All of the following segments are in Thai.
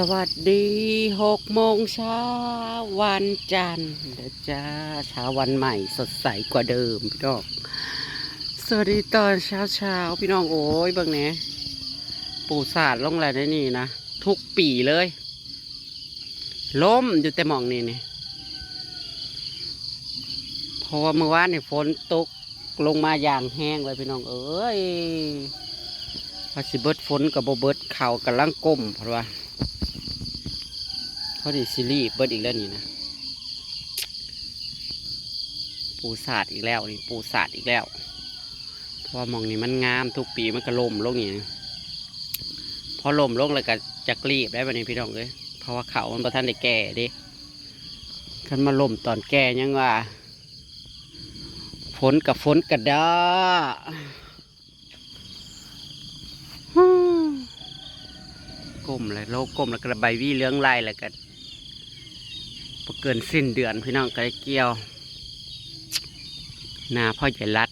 สวัสดี6 โมงเช้าวันจันทร์เด้อจ้าเช้าวันใหม่สดใสกว่าเดิมพี่น้องสวัสดีตอนเช้าพี่น้องโอ้ยเบิ่งเนี้ยปูสาดลงอะไรได้นี่นะทุกปีเลยล้มอยู่แต่หมองนี่นี่เพราะว่าเมื่อวานนี่ฝนตกลงมาอย่างแห้งเลยพี่น้องเอ้ยพอสิเบิดฝนกับโบเบิดเข่ากำลังก้มเพราะว่าเขาดิซีรีส์เบิดอีกแล้วนี่นะปูสาดอีกแล้วนี่ปูสาดอีกแล้วเพราะว่ามองนี่มันงามทุกปีมันก็ล่มลงนี่พอล่มลงแล้วก็จะกรีบได้แบบนี้พี่น้องเลยเพราะว่าเขามันประทันได้แก่ดิคันมาล่มตอนแก่ยังว่าฝนกับฝนกระด้ากลมเลยโลกกลมแล้วกระใบวี่เลื้องไล่แล้วก็พอเกินสิ้นเดือนพี่น้องก็ได้เกี่ยวนาพ่อใหญ่รัด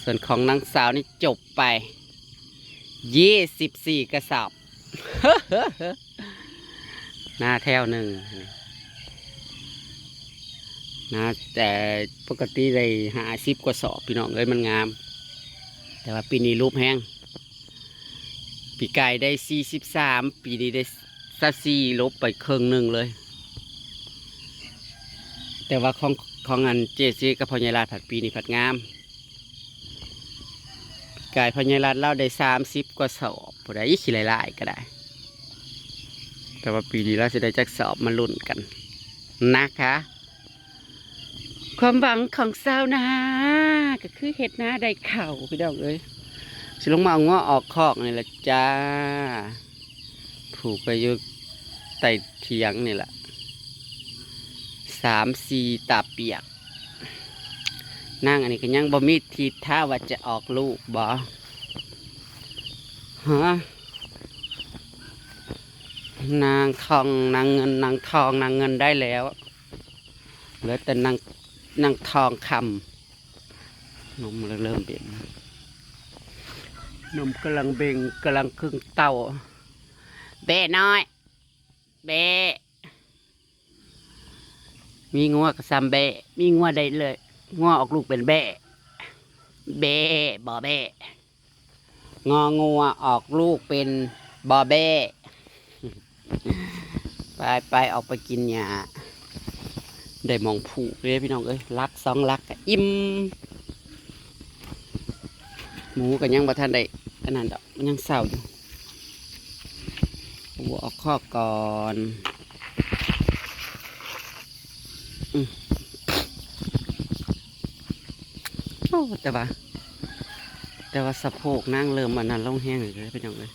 ส่วนของนางสาวนี่จบไป24 กระสอบ หน้าแถวหนึ่งนะแต่ปกติได้50 กว่าสอบพี่น้องเอ้ยมันงามแต่ว่าปีนี้รูปแห้งปีไก่ได้43ปีนี้ได้24ลบไปครึ่งหนึ่งเลยแต่ว่าของอันเจซีกับพญาราชผัดปีนี้ผัดงามไก่พญาราชเล่าได้30 กว่าสอบผู้ใดขี้หลายๆก็ได้แต่ว่าปีนี้เราจะได้จักสอบมาลุ้นกันนะคะความหวังของชาวนาก็คือเห็ดนาได้เข่าพี่ดอกเอ้ยสิลงมาเอาง้อออกคอกนี่แหละจ้าผูกไปอยู่ใต้เถียงนี่แหละ3-4 ตาเปียกนั่งอันนี้ก็ยังบ่มีทีท่าว่าจะออกลูกบ่ฮะนางทองนางเงินนางทองนางเงินได้แล้วเหลือแต่นางทองคำนมเริ่มเบ่งนมกำลังเบ่งกำลังครึ่งเต้าเบ้น้อยเบ้มีงัวกับซัมเบ้มีงัวได้เลยงัวออกลูกเป็นเบ้เบ้บอเบ้งัวออกลูกเป็นบอเบ้ไปออกไปกินหญ้าได้มองผูกเลยพี่น้องเอ้ยรัก2 รักอิ่มหมูกันยังบ่ทันได้อันนั้นดอกยังเศร้าอยู่วัวออกคอกก่อนโอ้แต่ว่าสะโพกนั่งเริ่มมันนั้นลงแห้งเลยพี่น้องเอ้ย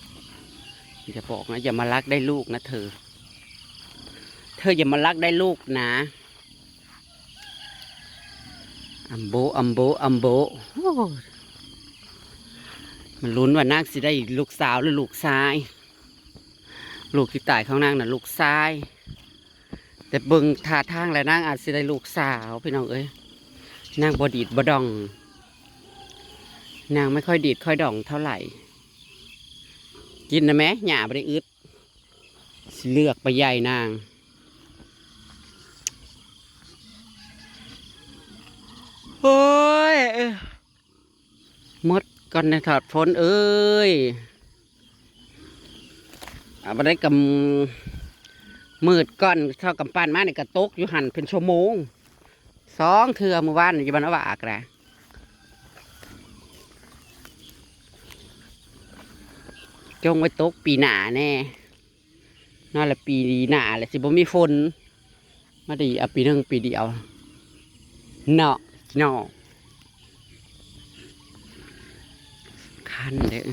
จะบอกนะอย่ามารักได้ลูกนะเธออย่ามารักได้ลูกนะอัมโบมันลุ้นว่านางสิได้ลูกสาวหรือลูกชายลูกที่ตายข้างนางน่ะลูกชายแต่เบิ่งท่าทางแล้วนางอาจสิได้ลูกสาวพี่น้องเอ้ยนางบ่ดีดบ่ดองนางไม่ค่อยดีดค่อยดองเท่าไหร่กินนะแม่หญ้าบ่ได้อึดสิเลือกไปใหญ่นางโอ้ยมดก่อนในถอดฝนเอ้ยเอาไปได้กำมืดก้อนเท่ากับปั้นมาเนี่ยกระตกอยู่หันเป็นชั่วโมง2 เทื่อเมื่อวานอยู่บ้านอวากนะจงไว้ตกปีหนาแน่นั่นแหละปีหนาแหละสิบ่มีฝนมาดีเอาปีหนึ่งปีเดียวเนาะคันเด้อ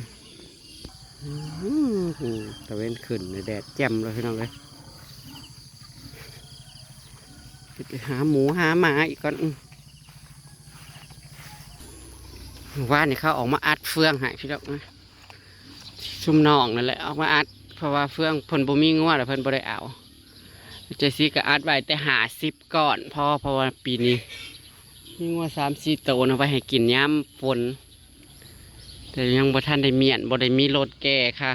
ตะเวนขึ้นแดดแจ่มเลยพี่น้องเลยไปหาหมูหาหมาอีกก่อนว่านี่เขาออกมาอัดเฟืองให้พี่น้องนะชุ่มนองนั่นแหละออกมาอัดเพราะว่าเฟืองเพิ่นบ่มีงัวแล้วเพิ่นบ่ได้เอาเจซี่ก็อัดไว้แต่50ก่อนเพราะว่าปีนี้มีงัว3-4 ตัวเอาไว้ให้กินย้ำฝนแต่ยังบ่ทันได้เมียนบ่ได้มีรถแก่ค่ะ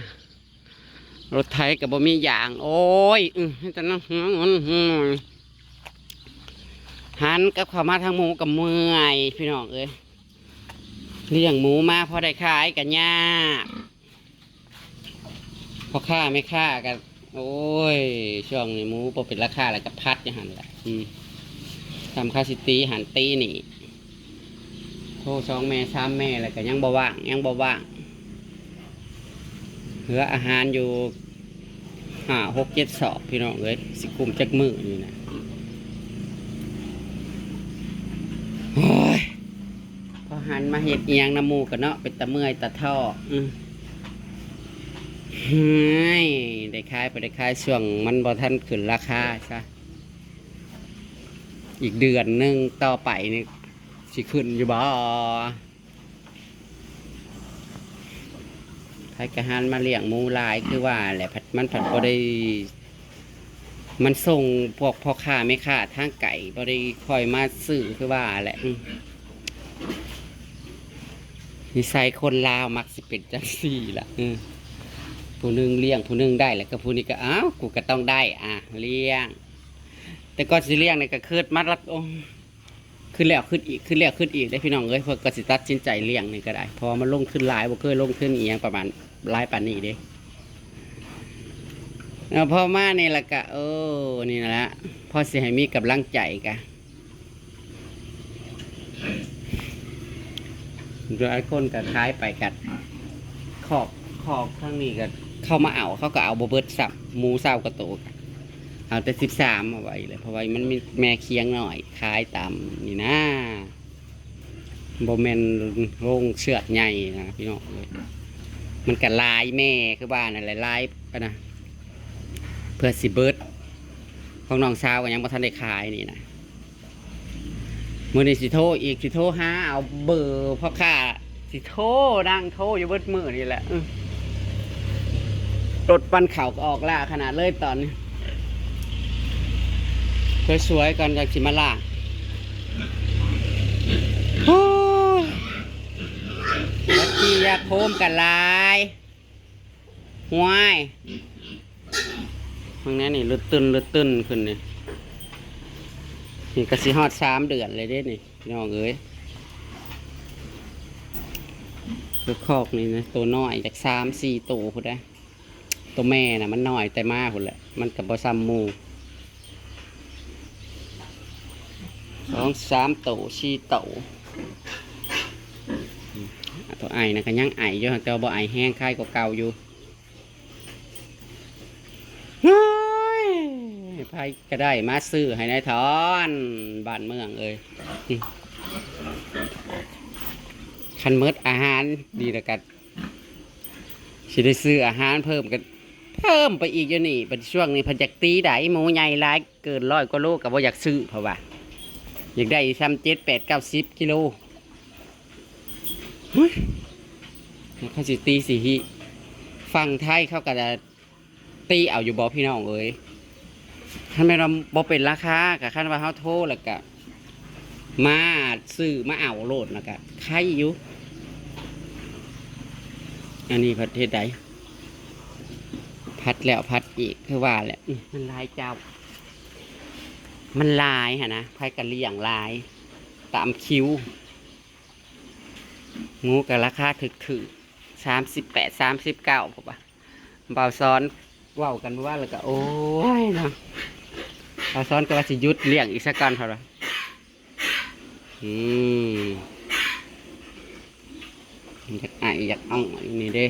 รถไถกับบ่มีอย่างโอ้ยจะนั่งหันกับข้าวมาทางหมูกับเมื่อยพี่น้องเอ้ยเลี้ยงหมูมาพอได้ขายกันยากพอค่าไม่ค่ากันโอ้ยช่วงนี้หมูพอเป็นราคาแล้วก็พัดอย่างหันแหละทำคาสิตีหันตีนี่โทร2 แม่3 แม่แล้วก็ยังบ่ว่างเหลืออาหารอยู่5 6 7 สอบพี่น้องเอ้ยสิกุมจักมือนี่นะโอ้ยพอหันมาเห็ดเอียงน้ำมูกันเนาะเป็นตะเมื่อยตะท่อได้ขายไปได้ขายช่วงมันบ่ทันขึ้นราคาใช่อีกเดือนหนึ่งต่อไปนี่สิขึ้นอยู่บ่ไผกระหันมาเลี้ยงหมูลายคือว่าแหละมันผัดบ่ได้มันส่งพวกพ่อค้าไม่ค้าทางไก่บ่ได้คอยมาซื้อคือว่าแหละนิสัยคนลาวมักสิเป็นจังซี่ล่ะผู้นึงเลี้ยงผู้นึงได้แล้วก็ผู้นี้ก็อ้าวกูก็ต้องได้เลี้ยงแต่ก็สิเลี้ยงเนี่ยก็คืดมัดละขึ้นแล้วขึ้นอีกขึ้นแล้วขึ้นอีกได้พี่น้องเอ้ยเพื่อก็สิตัดสินใจเลี้ยงนี่ก็ได้พอมันลงขึ้นหลายบ่เคยลงขึ้นอีกอย่างประมาณหลายปานนี้เด้พอมานี่ละก็นี่นะละพอสิให้มีกำลังใจกะโดยคนก็คล้ายไปกัดขอบข้างนี้ก็เข้ามาเอาเขาก็เอาโบเบิร์ตสับหมูเศร้ากระโตกเอาแต่13เอาไว้เลยเพราะว่ามันมีแม่เคียงหน่อยคล้ายตามนี่นะโบแมนโรงเชือดใหญ่นะพี่น้องเลยมันก็ลายแม่คือบ้านอะไรลายปะนะเพื่อสิเบิร์ตของน้องสาวก็ยังบ่ทันได้ขายนี่นะมือนี่สิโทรอีกสิโทรหาเอาเบอร์พ่อค้าสิโทรนั่งโทรอยู่เบิดมือนี่แหละรถปันเข่าก็ออกล่าขนาดเลยตอนนี้สวยๆก่อนจากสิมาล่าแล้วที่ยาโคมกันลายห้วยตรงนี้นี่ลึดตึนขึ้นนี่ก็สิฮอด3 เดือนเลยเด้นี่พี่น้องเอ้ยคือคอกนี่นะตัวน้อยจาก3 4 ตัวพุ่นได้ตัวแม่น่ะมันน้อยแต่มากพุ่นแหละมันกับบ่ซ้ำหมู่2 3 ตัว 4 ตัวตัวไอ้นะก็ยังไออยู่แต่บ่ไอแห้งคล้ายกว่าเก่าอยู่ไผก็ได้มาซื้อให้นายทอนบ้านเมืองเอ้ยคันเมิดอาหารดีแล้วกันสิได้ซื้ออาหารเพิ่มไปอีกอยู่นี่ปัจช่วงนี้พันจักตีได้หมูใหญ่หลายเกิน100 กว่าโลกับว่าอยากซื้อเพราะว่าอยากได้ซ้ำ7 8 9 10 กิโลเขาสิตีสิฮิฟังไทยเขาก็จะตีเอาอยู่บ่พี่น้องเอ้ยท่านไม่เราบ่เป็นราคากับขั้นว่าเขาโทรแล้วก็มาซื้อมาเอาโลดแล้วก็ใครอยู่อันนี้ประเทศใดพัดแล้วพัดอีกคือว่าแหละมันลายเจ้ามันลายฮะนะไพ่กันเลี้ยงลายตามคิวงูกับราคาถึก38 39ผมว่าเบาซ้อนว่าวกันว่าแล้วก็โอ้ยนะเบาซ้อนก็ว่าสิยุดเลี้ยงอีกสักกันเท่าไหร่อยากไออยากอ่องนี่เด้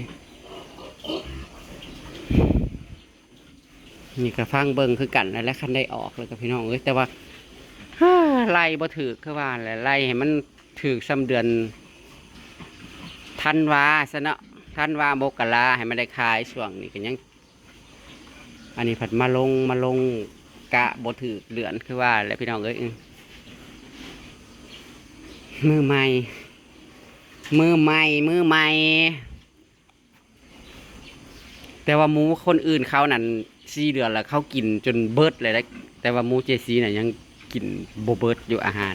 นี่กระฟังเบิ้งคือกันแล้วคันได้ออกเลยกับพี่น้องเอ้ยแต่ว่าไล่บ่ถือคือว่าแหละไล่ให้มันถือซ้ำเดือนธันวาซะเนาะธันวามกราให้มันได้ขายช่วงนี้กันยังอันนี้ผัดมาลงกะบ่ถือเดือนคือว่าแหละพี่น้องเอ้ยมือใหม่แต่ว่าหมูคนอื่นเขานั่น4 เดือนแล้วเขากินจนเบิดเลยนะแต่ว่าหมูเจซีน่ะยังกินโบเบิดอยู่อาหาร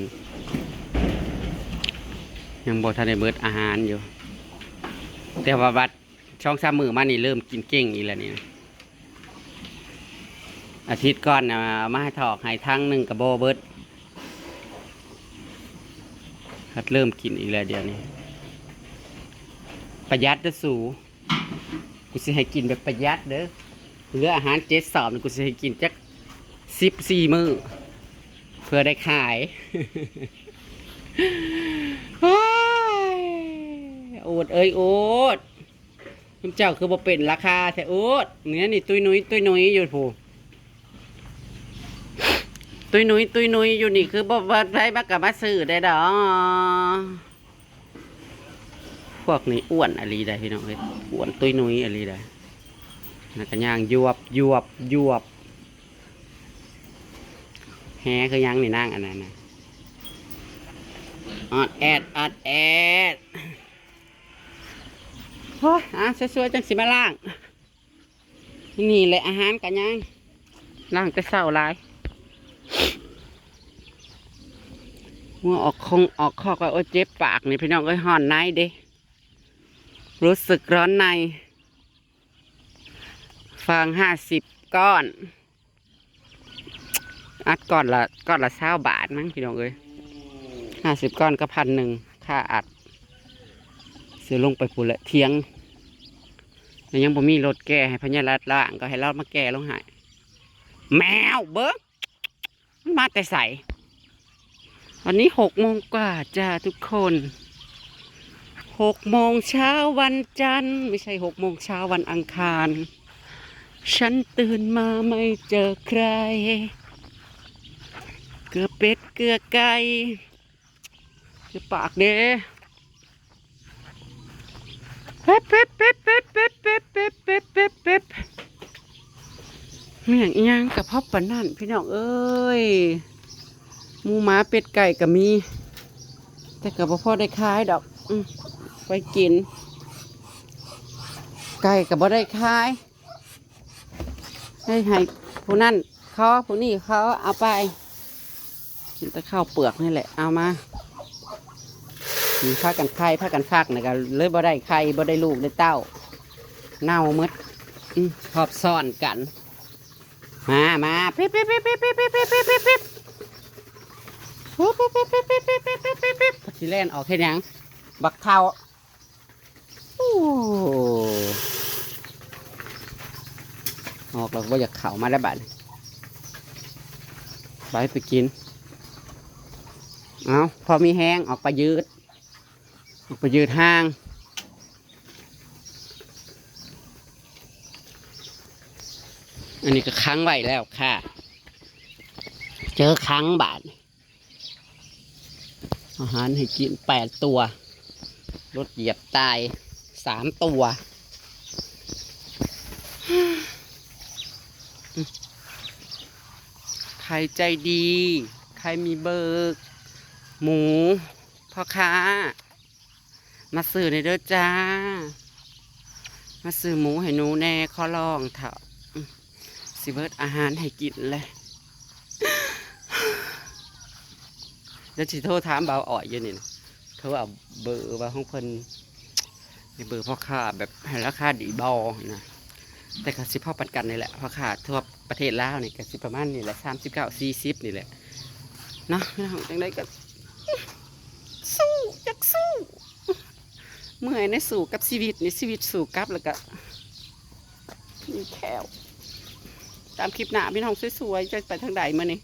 ยังบ่ทันได้เบิดอาหารอยู่แต่ว่าบัด2 3 มื้อมานี่เริ่มกินเก่งอีกแล้วนี่ อาทิตย์ก่อนนะมาให้ถอกให้ทั้งหนึ่งกับโบเบิร์ดหัดเริ่มกินอีกแล้วเดี๋ยวนี้ประหยัดจะสูกูสิให้กินแบบประหยัดเด้อเหลืออาหาร7 สอบกูสิให้กินจัก14 มื้อเพื่อได้ขาย โอดเอ้ยโอดคุณเจ้าคือบ่เป็นราคาแต่โอดเนื้อนี่ตุยนุ้ยอยู่ผู้ตุยนุ้ยอยู่นี่คือบ่ได้มากลับมาซื้อได้ดอกพวกนี้อ้วนอะไรได้พี่น้องเอ้ยอ้วนตุยนุ้ยอะไรได้นักกันย่างยวบแฮคือย่างนี่นั่งอันนั้นนะออดแอดโอ้ยสวยๆจังสิมาล่างนี่แหละอาหารกันยังล่างแต่เศร้าหลายว่าออกคอกว่าโอ้เจ็บปากนี่พี่น้องเอ้ยห่อนในเด้รู้สึกร้อนในฟาง50 ก้อนอัดก้อนละ20 บาทมั้งพี่น้องเอ้ย50 ก้อนก็1,000ค่าอัดเสือลงไปพูดละเทียงแล้วยังบ่มีรถแก่ให้พญารัตล่างก็ให้เรามาแก่ลงหายแมวเบิ้งมันมาแต่ใส่วันนี้6 โมงกว่าจ้าทุกคน6 โมงเช้าวันจันทร์ไม่ใช่6 โมงเช้าวันอังคารฉันตื่นมาไม่เจอใครเกลือเป็ดเกลือไก่จะปากเด้เป๊บเมี่ยงอีหยังกับพ่อปะนั่นพี่น้องเอ้ยหมูหมาเป็ดไก่ก็มีแต่กับพ่อได้ขายดอกไปกินไก่กับพ่ได้ขายให้ผู้นั่นเขาผู้นี่เขาเอาไปกินแต่ข้าวเปลือกนี่แหละเอามามีผ้ากันไข่ผ้ากันฟักนะก็เลยบ่ได้ไข่บ่ได้ลูกได้เต้าเน่ามืดขอบซ่อนกันมาปิ๊บสิแล่นออกแค่ยังบักเท้าออกเราก็อยากเข่ามาแล้วบัดไปกินเอาพอมีแห้งออกไปยืดห้างอันนี้ก็ค้างไว้แล้วค่ะเจอค้างบาทอาหารให้กิน8 ตัวรถเหยียบตาย3 ตัวใครใจดีใครมีเบิกหมูพ่อค้ามาซื้อในเด้อจ้ามาซื้อหมูให้หนูแน่ขอลองเถอะสิเบิร์ดอาหารให้กินเลยแล้วสิโทรถามเบาอ่อยอยู่นี่โทรเอาเบอร์ว่าของเพิ่นเบอร์พ่อค้าแบบให้ราคาดีบอนะแต่ก็สิพ่อปันกันนี่แหละพ่อค้าทั่วประเทศลาวนี่ก็สิประมาณนี่แหละ39-40นี่แหละเนาะจังไดก็สู้อยากสู้เมื่อยในสู่กับชีวิตนี่ชีวิตสู่กับแล้วก็มีแขวตามคลิปหน้าพี่น้องสวยๆจะไปทางใดมานี่